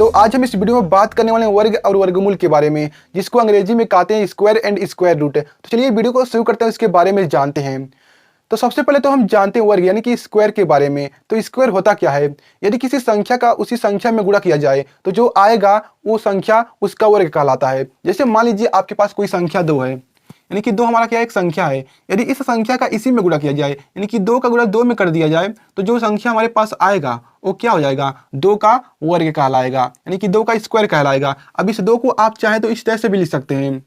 तो आज हम इस वीडियो में बात करने वाले हैं वर्ग और वर्गमूल के बारे में, जिसको अंग्रेजी में कहते हैं स्क्वायर एंड स्क्वायर रूट। तो चलिए वीडियो को शुरू करते हैं, इसके बारे में जानते हैं। तो सबसे पहले तो हम जानते हैं वर्ग यानी कि स्क्वायर के बारे में। तो स्क्वायर होता क्या है? यदि किसी संख्या का उसी संख्या में गुणा किया जाए तो जो आएगा वो संख्या उसका वर्ग कहलाता है। जैसे मान लीजिए आपके पास कोई संख्या 2 है, यानी कि 2 हमारा क्या एक संख्या है। यदि इस संख्या का इसी में गुणा किया जाए, यानी कि 2 का गुणा 2 में कर दिया जाए, तो जो संख्या हमारे पास आएगा वो क्या हो जाएगा? 2 का वर्ग कहलाएगा, यानी कि 2 का स्क्वायर कहलाएगा। अब इस 2 को आप चाहे तो इस तरह से भी लिख सकते हैं,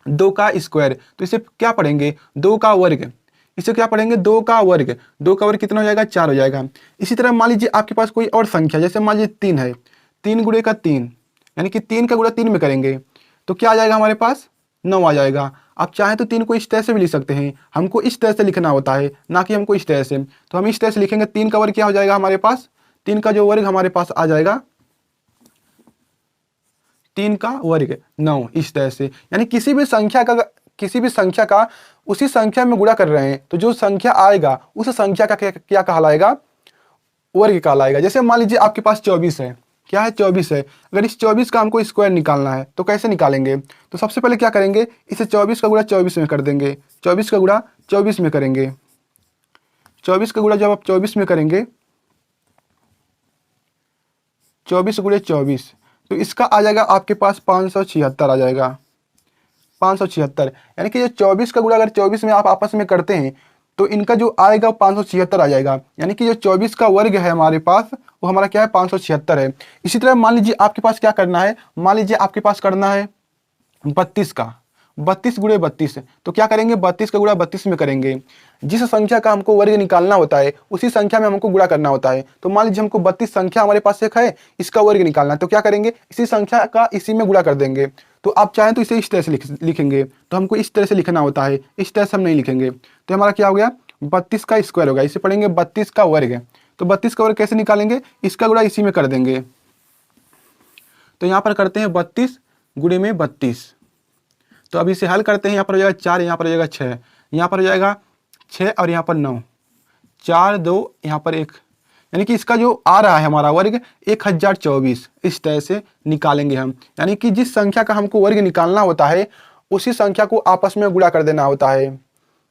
2 का स्क्वायर। तो इसे क्या पढ़ेंगे? 2 का वर्ग। इसे क्या पढ़ेंगे? 2 का वर्ग। 2 का वर्ग कितना हो जाएगा? 4 हो जाएगा। इसी तरह मान लीजिए आपके पास कोई और संख्या, जैसे मान लीजिए 3 है, 3 गुणे का 3, यानी कि 3 का गुणा 3 में करेंगे तो क्या आ जाएगा हमारे पास? 9 आ जाएगा। आप चाहें तो 3 को इस तरह से भी लिख सकते हैं, हमको इस तरह से लिखना होता है, ना कि हमको इस तरह से। तो हम इस तरह से लिखेंगे, 3 का वर्ग क्या हो जाएगा हमारे पास? 3 का जो वर्ग हमारे पास आ जाएगा, 3 का वर्ग 9, इस तरह से। यानी किसी भी संख्या का उसी संख्या में गुणा कर रहे हैं तो जो संख्या आएगा उस संख्या का क्या कहलाएगा? वर्ग कहलाएगा। जैसे मान लीजिए आपके पास 24 है, क्या है? 24 है। अगर इस 24 का हमको स्क्वायर निकालना है तो कैसे निकालेंगे? तो सबसे पहले क्या करेंगे? इसे 24 का गुणा 24 में कर देंगे, 24 का गुणा 24 में करेंगे। 24 का गुणा जब आप 24 में करेंगे, 24 गुणे 24, तो इसका आ जाएगा आपके पास 576 आ जाएगा, 576। यानी कि जो 24 का गुणा अगर 24 में आप आपस में करते हैं तो इनका जो आएगा 576 आ जाएगा। यानी कि जो 24 का वर्ग है हमारे पास वो हमारा क्या है? 576 है। इसी तरह मान लीजिए आपके पास क्या करना है? मान लीजिए आपके पास करना है 32 का, 32 गुणे 32, तो क्या करेंगे? 32 का गुणा 32 में करेंगे। जिस संख्या का हमको वर्ग निकालना होता है उसी संख्या में हमको गुणा करना होता है। तो मान लीजिए हमको 32 संख्या हमारे पास एक है, इसका वर्ग निकालना है, तो क्या करेंगे? इसी संख्या का इसी में गुणा कर देंगे। तो आप चाहें तो इसे इस तरह से लिखेंगे, तो हमको इस तरह से लिखना होता है, इस तरह से हम नहीं लिखेंगे। तो हमारा क्या हो गया? 32 का स्क्वायर होगा, इसे पढ़ेंगे 32 का वर्ग। तो 32 का वर्ग कैसे निकालेंगे? इसका गुणा इसी में कर देंगे। तो यहाँ पर करते हैं 32 गुणे में 32। तो अब इसे हल करते हैं, यहाँ पर हो जाएगा 4, यहाँ पर हो जाएगा 6, यहाँ पर हो जाएगा 6 और यहाँ पर 9, 4 2, यहाँ पर 1, यानी कि इसका जो आ रहा है हमारा वर्ग 1024। इस तरह से निकालेंगे हम। यानी कि जिस संख्या का हमको वर्ग निकालना होता है उसी संख्या को आपस में गुणा कर देना होता है,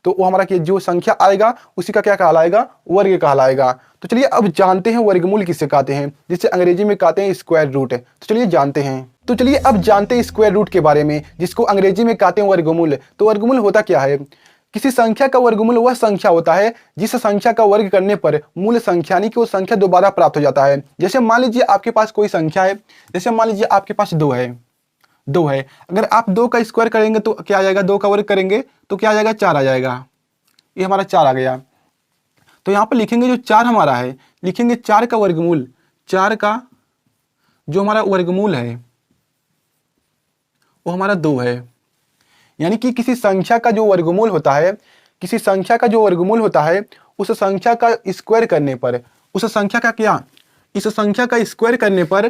तो वो हमारा जो संख्या आएगा उसी का क्या कहलाएगा? वर्ग कहलाएगा। तो चलिए अब जानते हैं वर्गमूल किसे कहते हैं, जिसे अंग्रेजी में कहते हैं स्क्वायर रूट। तो चलिए जानते हैं। तो चलिए अब जानते हैं स्क्वायर रूट के बारे में, जिसको अंग्रेजी में कहते हैं वर्गमूल। तो वर्गमूल होता क्या है? किसी संख्या का वर्गमूल वह संख्या होता है जिस संख्या का वर्ग करने पर मूल संख्या यानी कि वो संख्या दोबारा प्राप्त हो जाता है। जैसे मान लीजिए आपके पास कोई संख्या है, जैसे मान लीजिए आपके पास 2 है, अगर आप 2 का स्क्वायर करेंगे तो क्या आ जाएगा? 2 का वर्ग करेंगे तो क्या आ जाएगा? 4 आ जाएगा। ये हमारा 4 आ गया। तो यहाँ पर लिखेंगे जो 4 हमारा है, लिखेंगे 4 का वर्गमूल। 4 का जो हमारा वर्गमूल है वो हमारा 2 है। यानी कि किसी संख्या का जो वर्गमूल होता है, किसी संख्या का जो वर्गमूल होता है उस संख्या का स्क्वायर करने पर, उस संख्या का क्या? इस संख्या का स्क्वायर करने पर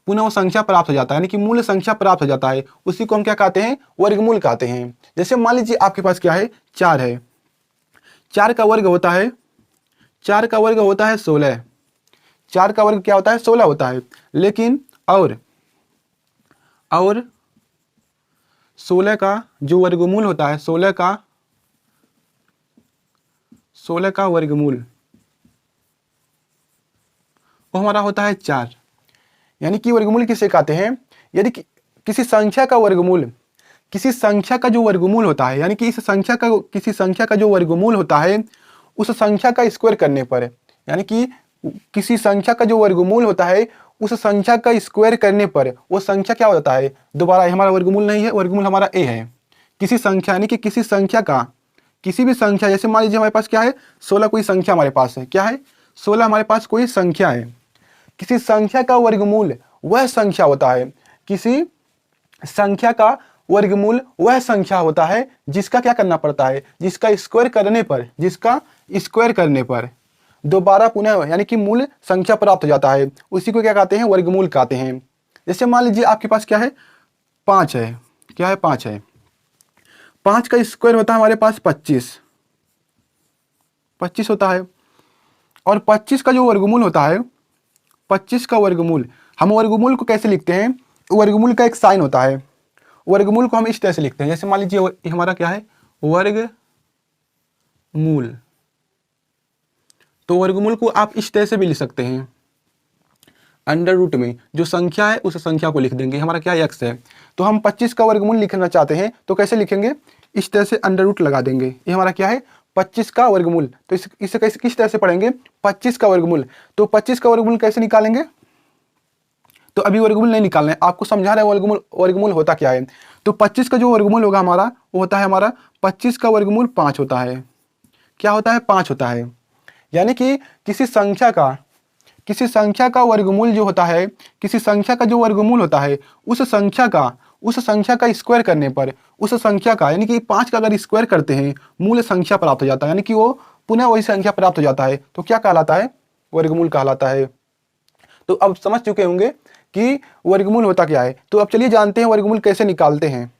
पुनः वो संख्या प्राप्त हो जाता है, यानी कि मूल संख्या प्राप्त हो जाता है। उसी को हम क्या कहते हैं? वर्गमूल कहते हैं। जैसे मान लीजिए आपके पास क्या है? 4 है, 4 का वर्ग होता है, 4 का वर्ग होता है 16। 4 का वर्ग क्या होता है? 16 होता है। लेकिन और 16 का जो वर्गमूल होता है, 16 का वर्गमूल वो हमारा होता है 4। यानी कि वर्गमूल किसे कहते हैं? यदि किसी संख्या का वर्गमूल, किसी संख्या का जो वर्गमूल होता है, यानी कि इस संख्या का किसी संख्या का जो वर्गमूल होता है उस संख्या का स्क्वायर करने पर, यानी कि किसी संख्या का जो वर्गमूल होता है उस संख्या का स्क्वायर करने पर वो संख्या क्या हो जाता है? दोबारा हमारा वर्गमूल नहीं है, वर्गमूल हमारा ए है। किसी संख्या यानी कि किसी संख्या का, किसी भी संख्या, जैसे मान लीजिए हमारे पास क्या है? 16 कोई संख्या हमारे पास है, क्या है? 16 हमारे पास कोई संख्या है। किसी संख्या का वर्गमूल वह संख्या होता है, किसी संख्या का वर्गमूल वह संख्या होता है जिसका क्या करना पड़ता है? जिसका स्क्वायर करने पर दोबारा पुनः यानी कि मूल संख्या प्राप्त हो जाता है। उसी को क्या कहते हैं? वर्गमूल कहते हैं। जैसे मान लीजिए आपके पास क्या है? 5 है, क्या है? 5 है। 5 का स्क्वायर होता है हमारे पास 25 होता है। और 25 का जो वर्गमूल होता है, 25 का वर्गमूल हम वर्गमूल को कैसे लिखते हैं, वर्गमूल का एक साइन होता है, वर्गमूल को हम इस तरह से लिखते हैं। जैसे मान लीजिए ये हमारा क्या है, वर्गमूल। तो वर्गमूल को आप इस तरह से भी लिख सकते हैं, अंडर रूट में जो संख्या है उस संख्या को लिख देंगे। हमारा क्या x है, तो हम 25 का वर्गमूल लिखना चाहते हैं तो कैसे लिखेंगे, इस तरह से अंडर रूट लगा देंगे। ये हमारा क्या है, 25 का वर्गमूल। तो इसे कैसे किस तरह से पढ़ेंगे, 25 का वर्गमूल। तो 25 का वर्गमूल कैसे निकालेंगे, तो अभी वर्गमूल नहीं निकालना है, आपको समझा रहे हैं वर्गमूल होता क्या है। तो 25 का जो वर्गमूल होगा हमारा, वो होता है हमारा 25 का वर्गमूल 5 होता है। क्या होता है, 5 होता है। यानी कि किसी संख्या का वर्गमूल जो होता है, किसी संख्या का जो वर्गमूल होता है, उस संख्या का स्क्वायर करने पर उस संख्या का, यानी कि 5 का अगर स्क्वायर करते हैं, मूल संख्या प्राप्त हो जाता है, यानी कि वो पुनः वही संख्या प्राप्त हो जाता है। तो क्या कहलाता है, वर्गमूल कहलाता है। तो अब समझ चुके होंगे कि वर्गमूल होता क्या है। तो अब चलिए जानते हैं वर्गमूल कैसे निकालते हैं।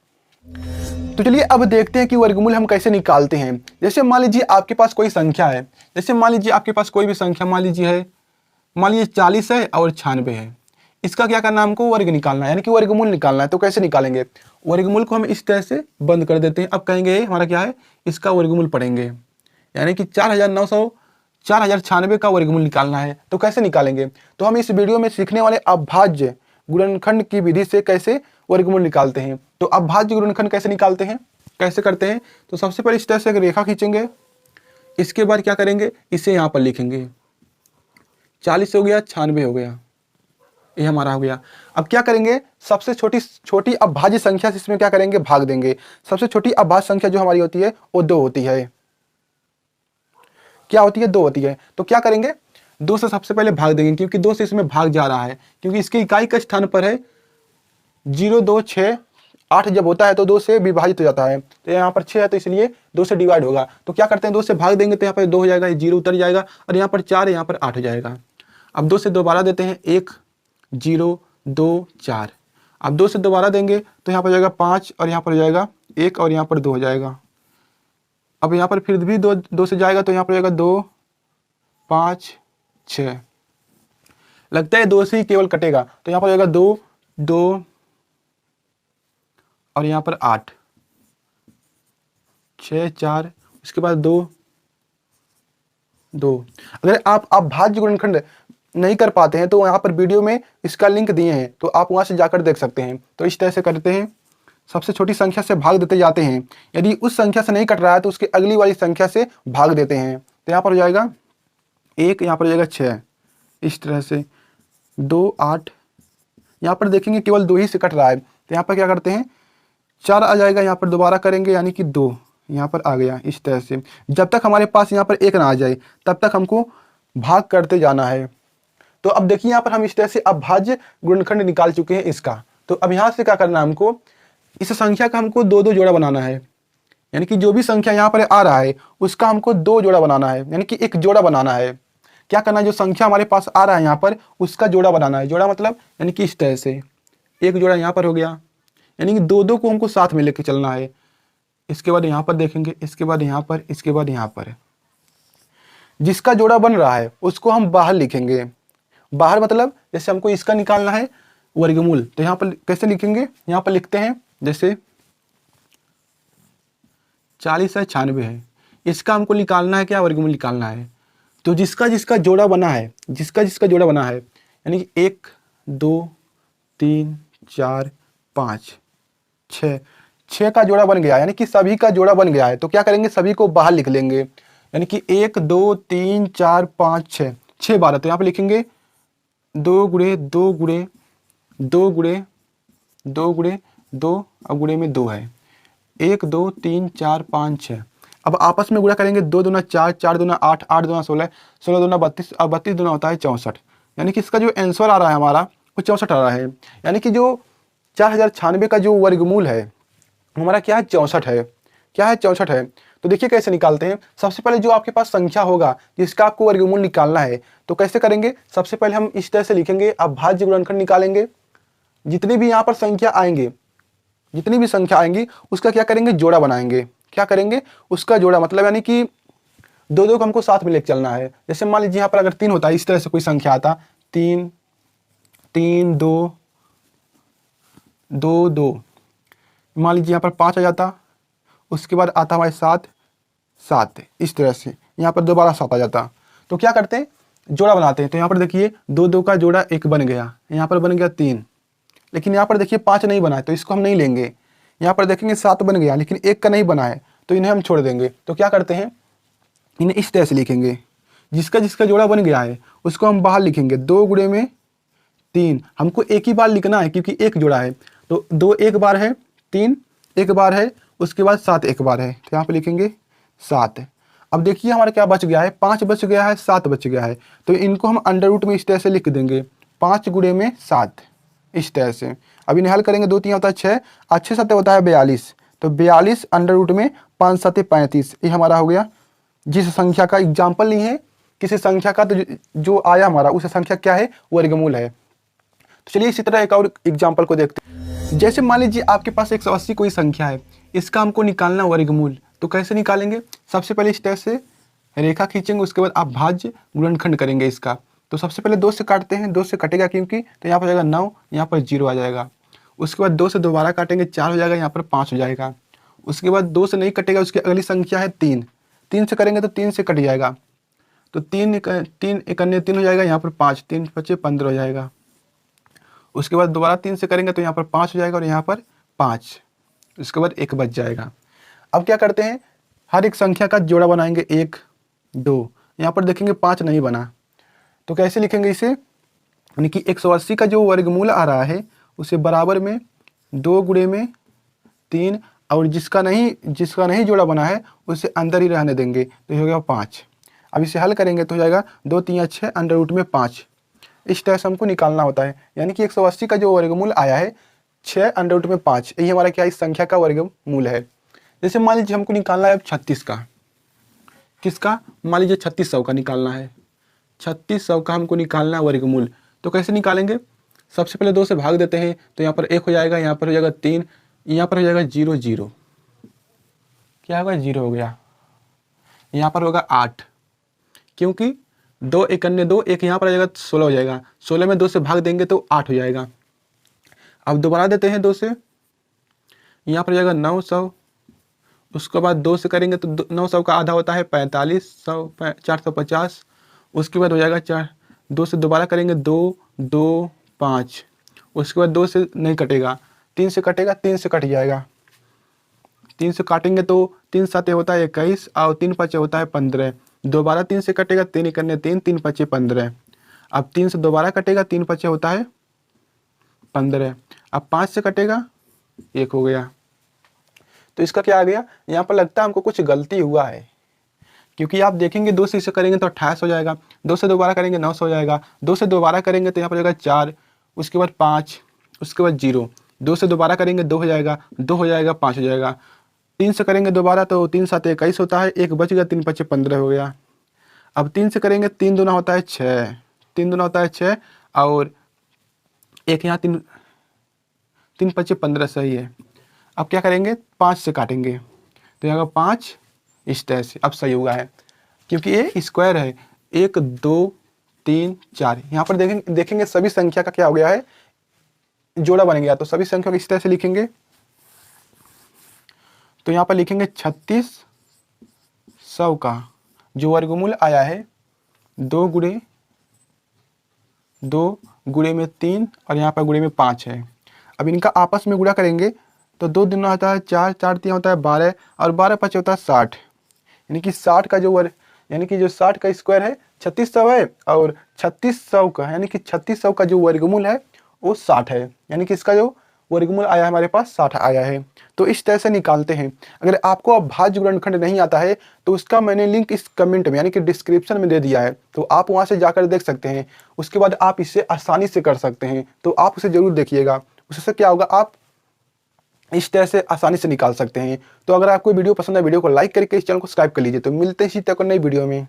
तो चलिए अब देखते हैं कि वर्गमूल हम कैसे निकालते हैं। जैसे मान लीजिए आपके पास कोई संख्या है, जैसे मान लीजिए आपके पास कोई भी संख्या मान लीजिए 40 है और 96 है। इसका क्या करना है, हमको वर्ग निकालना है, यानी कि वर्गमूल निकालना है। तो कैसे निकालेंगे, वर्गमूल को हम इस तरह से बंद कर देते हैं। अब कहेंगे हमारा क्या है, इसका वर्गमूल पढ़ेंगे, यानी कि 4096 का वर्गमूल निकालना है। तो कैसे निकालेंगे, तो हम इस वीडियो में सीखने वाले अभाज्य गुणनखंड की विधि से कैसे वर्गमूल निकालते हैं। तो अभाज्य गुणनखंड कैसे निकालते हैं, कैसे करते हैं, तो सबसे पहले इस तरह से एक रेखा खींचेंगे। इसके बाद क्या करेंगे, इसे यहाँ पर लिखेंगे, 40 हो गया, 96 हो गया, ये हमारा हो गया। अब क्या करेंगे, सबसे छोटी अभाज्य संख्या से इसमें क्या करेंगे, भाग देंगे। सबसे छोटी अभाज्य संख्या जो हमारी होती है वो 2 होती है। क्या होती है, 2 होती है। तो क्या करेंगे, 2 से सबसे पहले भाग देंगे, क्योंकि 2 से इसमें भाग जा रहा है, क्योंकि इसके इकाई का स्थान पर है 0, 2, 6, 8 जब होता है तो 2 से विभाजित हो जाता है। तो यहाँ पर 6 है तो इसलिए 2 से डिवाइड होगा। तो क्या करते हैं, 2 से भाग देंगे तो यहाँ पर 2 हो जाएगा, 0 उतर जाएगा, और यहाँ पर 4 है, यहाँ पर 8 हो जाएगा। अब 2 से दोबारा देते हैं, 1, 0, 2, 4। अब 2 से दोबारा देंगे तो यहाँ पर हो जाएगा 5, और यहाँ पर हो जाएगा 1, और यहाँ पर 2 हो जाएगा। अब यहाँ पर फिर भी 2 से जाएगा तो यहाँ पर हो जाएगा 2, 5, 6। लगता है 2 से ही केवल कटेगा, तो यहाँ पर हो जाएगा 2, 2, और यहाँ पर 8, 6, 4, उसके बाद 2, 2। अगर आप अभाज्य गुणनखंड नहीं कर पाते हैं तो यहाँ पर वीडियो में इसका लिंक दिए हैं, तो आप वहाँ से जाकर देख सकते हैं। तो इस तरह से करते हैं, सबसे छोटी संख्या से भाग देते जाते हैं। यदि उस संख्या से नहीं कट रहा है तो उसके अगली वाली संख्या से भाग देते हैं। तो यहाँ पर हो जाएगा 1, यहाँ पर हो जाएगा 6, इस तरह से 2, 8। यहाँ पर देखेंगे केवल 2 ही से कट रहा है, तो यहाँ पर क्या करते हैं, 4 आ जाएगा, यहाँ पर दोबारा करेंगे, यानी कि 2 यहाँ पर आ गया। इस तरह से जब तक हमारे पास यहाँ पर 1 ना आ जाए तब तक हमको भाग करते जाना है। तो अब देखिए यहाँ पर हम इस तरह से अभाज्य गुणनखंड निकाल चुके हैं इसका। तो अब यहाँ से क्या करना है, हमको इस संख्या का हमको 2-2 जोड़ा बनाना है, यानी कि जो भी संख्या यहाँ पर आ रहा है उसका हमको 2 जोड़ा बनाना है, यानी कि एक जोड़ा बनाना है। क्या करना है, जो संख्या हमारे पास आ रहा है यहाँ पर उसका जोड़ा बनाना है। जोड़ा मतलब यानी कि इस तरह से एक जोड़ा यहाँ पर हो गया, यानी कि 2-2 को हमको साथ में लेके चलना है। इसके बाद यहाँ पर देखेंगे, इसके बाद यहाँ पर, इसके बाद यहाँ पर। जिसका जोड़ा बन रहा है उसको हम बाहर लिखेंगे। बाहर मतलब जैसे हमको इसका निकालना है वर्गमूल, तो यहाँ पर कैसे लिखेंगे, यहाँ पर लिखते हैं जैसे 40 है, 96 है, इसका हमको निकालना है क्या, वर्गमूल निकालना है। तो जिसका जोड़ा बना है, जिसका जोड़ा बना है, यानी कि 1, 2, 3, 4, 5, 6 का जोड़ा बन गया, यानी कि सभी का जोड़ा बन गया है। तो क्या करेंगे, सभी को बाहर लिख लेंगे, यानी कि 1, 2, 3, 4, 5, 6, 6 12। तो यहाँ पर लिखेंगे 2 गुणे 2 गुणे 2 गुणे 2 गुणे 2, अब गुणे में 2 है, 1, 2, 3, 4, 5, 6। अब आपस में गुणा करेंगे, 2 दूना 4, 4 दूना 8, 8 दूना 16, 16 दूना 32, अब 32 दूना होता है 64। यानी कि इसका जो आंसर आ रहा है हमारा वो 64 आ रहा है। यानी कि जो 4096 का जो वर्गमूल है हमारा क्या है, 64 है। क्या है, 64 है। तो देखिए कैसे निकालते हैं। सबसे पहले जो आपके पास संख्या होगा जिसका आपको वर्गमूल निकालना है, तो कैसे करेंगे, सबसे पहले हम इस तरह से लिखेंगे, अभाज्य गुणनखंड निकालेंगे। जितनी भी यहाँ पर संख्या आएंगे, जितनी भी संख्या आएंगी उसका क्या करेंगे, जोड़ा बनाएंगे। क्या करेंगे, उसका जोड़ा मतलब यानी कि 2-2 को हमको साथ में लेकर चलना है। जैसे मान लीजिए यहाँ पर अगर 3 होता है, इस तरह से कोई संख्या आता 3, 3 2 2 2, मान लीजिए यहाँ पर 5 आ जाता, उसके बाद आता हमारे 7 7, इस तरह से यहाँ पर दोबारा 7 आ जाता। तो क्या करते हैं, जोड़ा बनाते हैं। तो यहाँ पर देखिए 2 2 का जोड़ा 1 बन गया, यहाँ पर बन गया 3, लेकिन यहाँ पर देखिए 5 नहीं बना है तो इसको हम नहीं लेंगे। यहाँ पर देखेंगे 7 बन गया लेकिन 1 का नहीं बना है तो इन्हें हम छोड़ देंगे। तो क्या करते हैं, इन्हें इस तरह से लिखेंगे, जिसका जिसका जोड़ा बन गया है उसको हम बाहर लिखेंगे 2 गुणे में 3। हमको एक ही बार लिखना है क्योंकि एक जोड़ा है, तो 2 एक बार है, 3 एक बार है, उसके बाद 7 एक बार है, तो यहाँ पे लिखेंगे 7। अब देखिए हमारा क्या बच गया है, 5 बच गया है, 7 बच गया है, तो इनको हम अंडर रूट में इस तरह से लिख देंगे 5 गुणे में 7, इस तरह से। अब इन्हें हल करेंगे, 2 3 होता है 6, 6 7 होता है 42, तो 42 अंडर रूट में 5 7 35, ये हमारा हो गया। जिस संख्या का एग्जाम्पल नहीं है किसी संख्या का, तो जो आया हमारा उस संख्या क्या है, वर्गमूल है। तो चलिए इसी तरह एक और एग्जाम्पल को देखते हैं। जैसे मान लीजिए आपके पास 180 कोई संख्या है, इसका हमको निकालना वर्गमूल, तो कैसे निकालेंगे, सबसे पहले इस तरह से रेखा खींचेंगे, उसके बाद आप भाज्य गुणनखंड करेंगे इसका। तो सबसे पहले 2 से काटते हैं, 2 से कटेगा क्योंकि, तो यहाँ पर जाएगा 9, यहाँ पर 0 आ जाएगा। उसके बाद 2 से दोबारा काटेंगे, 4 हो जाएगा, यहाँ पर 5 हो जाएगा। उसके बाद 2 से नहीं कटेगा, उसकी अगली संख्या है 3, 3 से करेंगे तो 3 से कट जाएगा, तो 3 एक अन्य 3 हो जाएगा, यहाँ पर 5, 3 5 15 हो जाएगा। उसके बाद दोबारा 3 से करेंगे तो यहाँ पर 5 हो जाएगा और यहाँ पर 5, उसके बाद 1 बच जाएगा। अब क्या करते हैं, हर एक संख्या का जोड़ा बनाएंगे, 1 2, यहाँ पर देखेंगे 5 नहीं बना, तो कैसे लिखेंगे इसे, यानी कि 180 का जो वर्गमूल आ रहा है उसे बराबर में 2 गुणे में 3, और जिसका नहीं जोड़ा बना है उसे अंदर ही रहने देंगे, तो ये हो गया 5। अब इसे हल करेंगे तो हो जाएगा 2 3 6 अंडर रूट में 5, इस तरह से हमको निकालना होता है। यानी कि 180 का जो वर्गमूल आया है 6 अंडर रूट में 5, यही हमारा क्या इस संख्या का वर्गमूल है। जैसे मान लीजिए हमको निकालना है 36 का, किसका, मान लीजिए 3600 का निकालना है, 3600 का हमको निकालना है वर्गमूल। तो कैसे निकालेंगे, सबसे पहले 2 से भाग देते हैं, तो यहाँ पर 1 हो जाएगा, यहाँ पर हो जाएगा 3, यहाँ पर हो जाएगा 0 0, क्या होगा 0 हो गया, यहाँ पर होगा 8, क्योंकि 2 1 अन्य 2, 1 यहाँ पर आ जाएगा 16 हो जाएगा, 16 में 2 से भाग देंगे तो 8 हो जाएगा। अब दोबारा देते हैं 2 से, यहाँ पर हो जाएगा 900, उसके बाद 2 से करेंगे तो 900 का आधा होता है 4500 450, उसके बाद हो जाएगा 4, 2 से दोबारा करेंगे 2 2 5, उसके बाद 2 से नहीं कटेगा, 3 से कटेगा, 3 से कट जाएगा, 3 से काटेंगे तो 3 7 होता है 21 और 3 5 होता है 15, दोबारा 3 से कटेगा, 3 1 3 3 5 15, अब 3 से दोबारा कटेगा, 3 5 होता है 15, अब 5 से कटेगा, 1 हो गया। तो इसका क्या आ गया, यहाँ पर लगता है हमको कुछ गलती हुआ है, क्योंकि आप देखेंगे 2 से इसे करेंगे तो 28 हो जाएगा, 2 से दोबारा करेंगे 900 हो जाएगा, 2 से दोबारा करेंगे तो यहाँ पर हो जाएगा 4, उसके बाद 5, उसके बाद 0, 2 से दोबारा करेंगे 2 हो जाएगा, 2 हो जाएगा 5 हो जाएगा, 3 से करेंगे दोबारा तो 3 7 21 होता है, 1 बच गया, 3 5 15 हो गया। अब 3 से करेंगे, 3 दूना होता है 6, 3 दूना होता है 6, और 1 यहाँ 3 3 5 15 सही है। अब क्या करेंगे, 5 से काटेंगे तो यहाँ 5 इस तरह से, अब सही हुआ है क्योंकि ये स्क्वायर है। 1 2 3 4, यहाँ पर देखेंगे सभी संख्या का क्या हो गया है, जोड़ा बन गया, तो सभी संख्या को इस तरह से लिखेंगे। तो यहाँ पर लिखेंगे 3600 का जो वर्गमूल आया है 2 गुणे में 3 और यहाँ पर गुणे में 5 है। अब इनका आपस में गुणा करेंगे तो 2 दूना होता है 4, 4 3 होता है 12, और 12 5 होता है 60, यानी कि 60 का जो 60 का स्क्वायर है 3600 है, और 3600 का यानी कि 3600 का जो वर्गमूल है वो 60 है, यानी कि इसका जो वर्गमूल आया है हमारे पास 60 आया है। तो इस तरह से निकालते हैं। अगर आपको अब भाज्य गुणनखंड नहीं आता है तो उसका मैंने लिंक इस कमेंट में यानी कि डिस्क्रिप्शन में दे दिया है, तो आप वहां से जाकर देख सकते हैं। उसके बाद आप इसे आसानी से कर सकते हैं, तो आप उसे जरूर देखिएगा। उससे क्या होगा, आप इस तरह से आसानी से निकाल सकते हैं। तो अगर आपको वीडियो पसंद है, वीडियो को लाइक करके इस चैनल को सब्सक्राइब कर लीजिए। तो मिलते हैं इसी तरह नई वीडियो में।